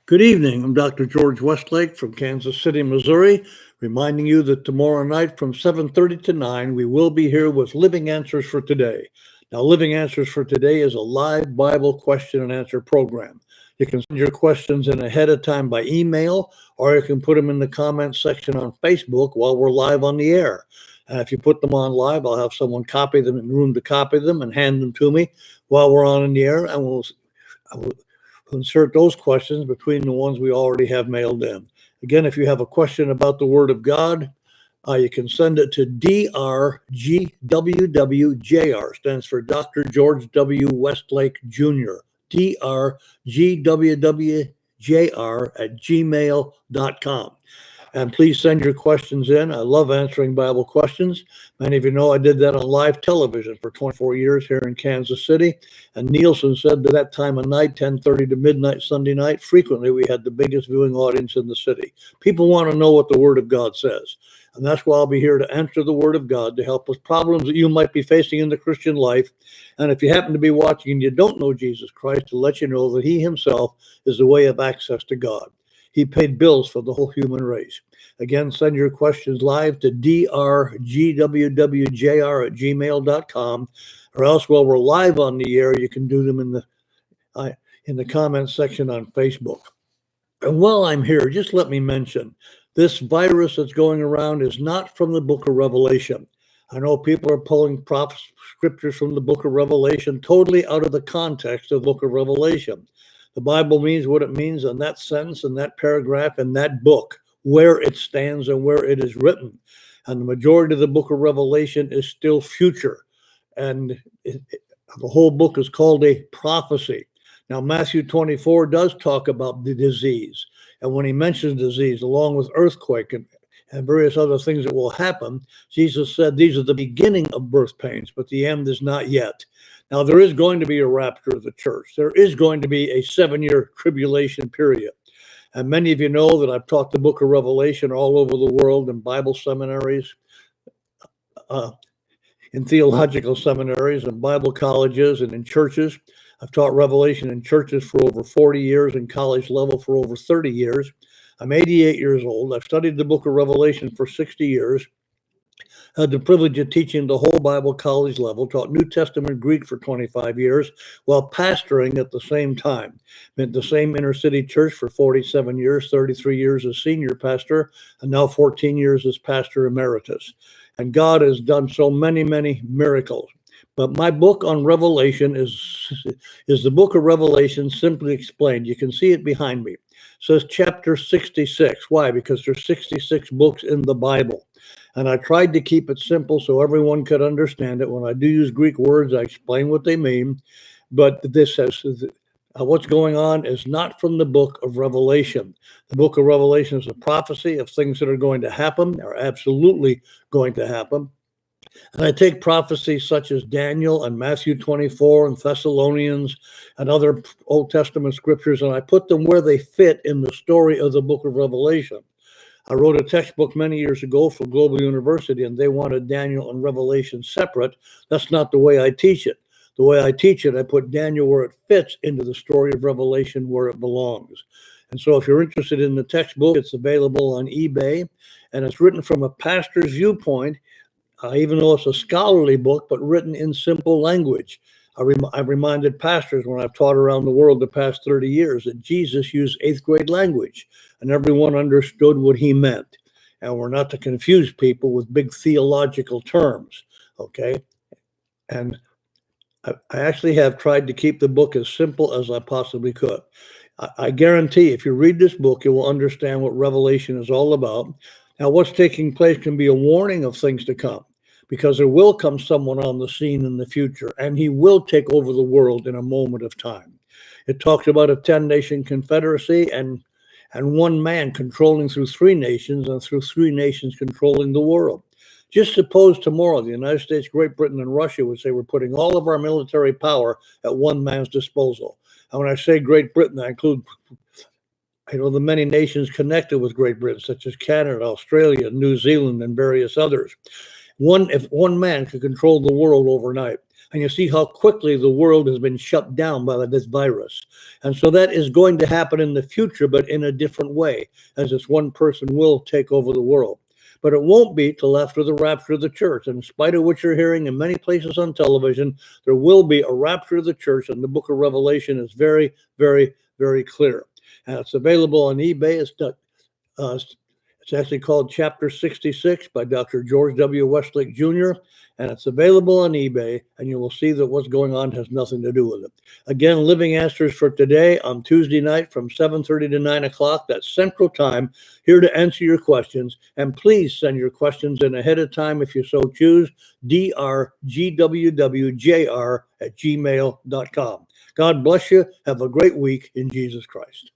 Good evening. I'm Dr. Gerorge Westlake from Kansas City, Missouri, reminding you that tomorrow night from 7:30 to 9, we will be here with Living Answers for Today. Now, Living Answers for Today is a live Bible question and answer program. You can send your questions in ahead of time by email, or you can put them in the comments section on Facebook while we're live on the air. And if you put them on live, I'll have someone copy them in room to copy them and hand them to me while we're on in the air, and I will insert those questions between the ones we already have mailed in. Again, if you have a question about the Word of God, you can send it to DRGWWJR, stands for Dr. George W. Westlake Jr., DRGWWJR@gmail.com. And please send your questions in. I love answering Bible questions. Many of you know I did that on live television for 24 years here in Kansas City. And Nielsen said that that time of night, 10:30 to midnight Sunday night, frequently we had the biggest viewing audience in the city. People want to know what the Word of God says. And that's why I'll be here to answer the Word of God to help with problems that you might be facing in the Christian life. And if you happen to be watching and you don't know Jesus Christ, to let you know that He Himself is the way of access to God. He paid bills for the whole human race. Again, send your questions live to drgwwjr@gmail.com, or else while we're live on the air, you can do them in the comments section on Facebook. And while I'm here, just let me mention, this virus that's going around is not from the book of Revelation. I know people are pulling scriptures from the book of Revelation totally out of the context of the book of Revelation. The Bible means what it means in that sentence, in that paragraph, in that book, where it stands and where it is written. And the majority of the book of Revelation is still future. And the whole book is called a prophecy. Now, Matthew 24 does talk about the disease. And when he mentions disease, along with earthquake and various other things that will happen, Jesus said these are the beginning of birth pains, but the end is not yet. Now, there is going to be a rapture of the church. There is going to be a 7-year tribulation period. And many of you know that I've taught the book of Revelation all over the world in Bible seminaries, in theological seminaries, and Bible colleges, and in churches. I've taught Revelation in churches for over 40 years, and college level for over 30 years. I'm 88 years old. I've studied the book of Revelation for 60 years. I had the privilege of teaching the whole Bible college level, taught New Testament Greek for 25 years while pastoring at the same time. Been at the same inner city church for 47 years, 33 years as senior pastor, and now 14 years as pastor emeritus. And God has done so many, many miracles. But my book on Revelation is the book of Revelation simply explained. You can see it behind me. It says chapter 66. Why? Because there's 66 books in the Bible. And I tried to keep it simple so everyone could understand it. When I do use Greek words, I explain what they mean. But this says what's going on is not from the book of Revelation. The book of Revelation is a prophecy of things that are going to happen, are absolutely going to happen. And I take prophecies such as Daniel and Matthew 24 and Thessalonians and other Old Testament scriptures, and I put them where they fit in the story of the book of Revelation. I wrote a textbook many years ago for Global University, and they wanted Daniel and Revelation separate. That's not the way I teach it. The way I teach it, I put Daniel where it fits into the story of Revelation where it belongs. And so if you're interested in the textbook, it's available on eBay, and it's written from a pastor's viewpoint, even though it's a scholarly book, but written in simple language. I've reminded pastors when I've taught around the world the past 30 years that Jesus used 8th grade language and everyone understood what he meant. And we're not to confuse people with big theological terms, okay? And I actually have tried to keep the book as simple as I possibly could. I guarantee if you read this book, you will understand what Revelation is all about. Now, what's taking place can be a warning of things to come, because there will come someone on the scene in the future, and he will take over the world in a moment of time. It talks about a 10-nation confederacy and one man controlling through 3 nations, and through 3 nations controlling the world. Just suppose tomorrow the United States, Great Britain, and Russia would say we're putting all of our military power at one man's disposal. And when I say Great Britain, I include the many nations connected with Great Britain, such as Canada, Australia, New Zealand, and various others. If one man could control the world overnight, And you see how quickly the world has been shut down by this virus. And so that is going to happen in the future, but in a different way, as this one person will take over the world. But it won't be till after the rapture of the church. And in spite of what you're hearing in many places on television, there will be a rapture of the church. And the book of Revelation is very, very, very clear. And it's available on eBay. It's actually called Chapter 66 by Dr. George W. Westlake Jr., and it's available on eBay, and you will see that what's going on has nothing to do with it. Again, Living Answers for today on Tuesday night from 7:30 to 9 o'clock. That's Central Time, here to answer your questions. And please send your questions in ahead of time if you so choose, drgwwjr@gmail.com. God bless you. Have a great week in Jesus Christ.